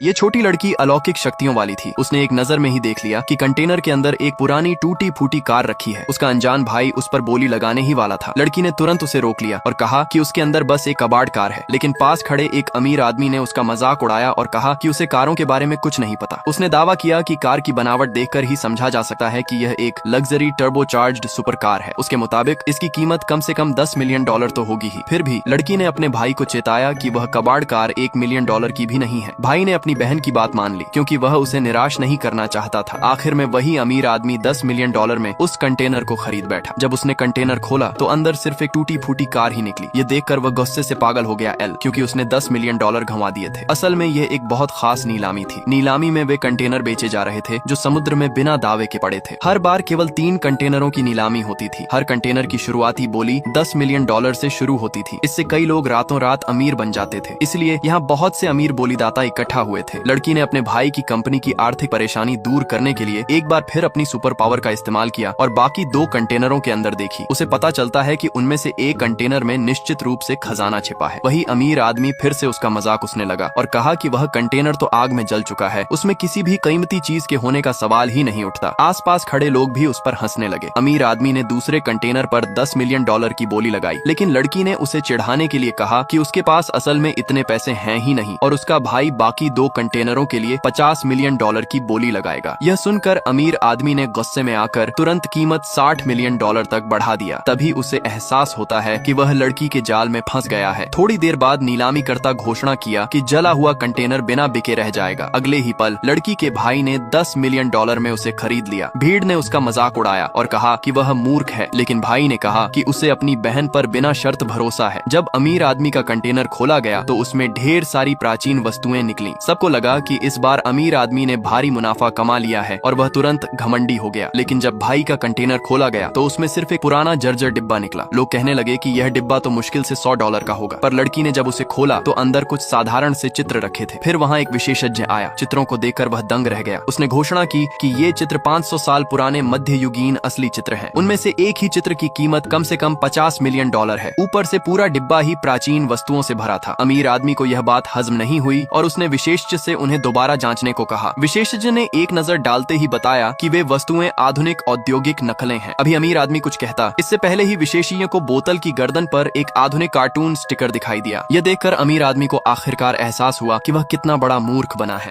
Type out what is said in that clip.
ये छोटी लड़की अलौकिक शक्तियों वाली थी। उसने एक नजर में ही देख लिया कि कंटेनर के अंदर एक पुरानी टूटी फूटी कार रखी है। उसका अनजान भाई उस पर बोली लगाने ही वाला था। लड़की ने तुरंत उसे रोक लिया और कहा कि उसके अंदर बस एक कबाड़ कार है। लेकिन पास खड़े एक अमीर आदमी ने उसका मजाक उड़ाया और कहा कि उसे कारों के बारे में कुछ नहीं पता। उसने दावा किया कि कार की बनावट देखकर ही समझा जा सकता है कि यह एक लग्जरी टर्बोचार्ज्ड सुपर कार है। उसके मुताबिक इसकी कीमत कम से कम $10 मिलियन तो होगी ही। फिर भी लड़की ने अपने भाई को चेताया कि वह कबाड़ कार $1 मिलियन की भी नहीं है। भाई ने अपनी बहन की बात मान ली क्योंकि वह उसे निराश नहीं करना चाहता था। आखिर में वही अमीर आदमी $10 मिलियन में उस कंटेनर को खरीद बैठा। जब उसने कंटेनर खोला तो अंदर सिर्फ एक टूटी फूटी कार ही निकली। ये देखकर वह गुस्से से पागल हो गया क्योंकि उसने $10 मिलियन गंवा दिए थे। असल में यह एक बहुत खास नीलामी थी। नीलामी में वे कंटेनर बेचे जा रहे थे जो समुद्र में बिना दावे के पड़े थे। हर बार केवल 3 कंटेनरों की नीलामी होती थी। हर कंटेनर की शुरुआती बोली $10 मिलियन से शुरू होती थी। इससे कई लोग रातों रात अमीर बन जाते थे। इसलिए यहाँ बहुत से अमीर बोलीदाता इकट्ठा हुए थे। लड़की ने अपने भाई की कंपनी की आर्थिक परेशानी दूर करने के लिए एक बार फिर अपनी सुपर पावर का इस्तेमाल किया और बाकी 2 कंटेनरों के अंदर देखी। उसे पता चलता है कि उनमें से एक कंटेनर में निश्चित रूप से खजाना छिपा है। वही अमीर आदमी फिर से उसका मजाक उसने लगा और कहा कि वह कंटेनर तो आग में जल चुका है, उसमें किसी भी कीमती चीज के होने का सवाल ही नहीं उठता। आसपास खड़े लोग भी उस पर हंसने लगे। अमीर आदमी ने दूसरे कंटेनर पर $10 मिलियन की बोली लगाई, लेकिन लड़की ने उसे चिढ़ाने के लिए कहा कि उसके पास असल में इतने पैसे हैं ही नहीं और उसका भाई बाकी 2 कंटेनरों के लिए $50 मिलियन की बोली लगाएगा। यह सुनकर अमीर आदमी ने गुस्से में आकर तुरंत कीमत $60 मिलियन तक बढ़ा दिया। तभी उसे एहसास होता है कि वह लड़की के जाल में फंस गया है। थोड़ी देर बाद नीलामी करता घोषणा किया कि जला हुआ कंटेनर बिना बिके रह जाएगा। अगले ही पल लड़की के भाई ने $10 मिलियन में उसे खरीद लिया। भीड़ ने उसका मजाक उड़ाया और कहा कि वह मूर्ख है, लेकिन भाई ने कहा कि उसे अपनी बहन पर बिना शर्त भरोसा है। जब अमीर आदमी का कंटेनर खोला गया तो उसमें ढेर सारी प्राचीन वस्तुएं निकली। सबको लगा कि इस बार अमीर आदमी ने भारी मुनाफा कमा लिया है और वह तुरंत घमंडी हो गया। लेकिन जब भाई का कंटेनर खोला गया तो उसमें सिर्फ एक पुराना जर्जर डिब्बा निकला। लोग कहने लगे कि यह डिब्बा तो मुश्किल से $100 का होगा। पर लड़की ने जब उसे खोला तो अंदर कुछ साधारण से चित्र रखे थे। फिर वहाँ एक विशेषज्ञ आया। चित्रों को देखकर वह दंग रह गया। उसने घोषणा की कि ये चित्र 500 साल पुराने मध्ययुगीन असली चित्र हैं। उनमें से एक ही चित्र की कीमत कम से कम $50 मिलियन है। ऊपर से पूरा डिब्बा ही प्राचीन वस्तुओं से भरा था। अमीर आदमी को यह बात हजम नहीं हुई और उसने विशेषज्ञ से उन्हें दोबारा जांचने को कहा। विशेषज्ञ ने एक नजर डालते ही बताया कि वे वस्तुएं आधुनिक औद्योगिक नकलें हैं। अभी अमीर आदमी कुछ कहता, इससे पहले ही विशेषज्ञ को बोतल की गर्दन पर एक आधुनिक कार्टून स्टिकर दिखाई दिया। यह देखकर अमीर आदमी को आखिरकार एहसास हुआ कि वह कितना बड़ा मूर्ख बना है।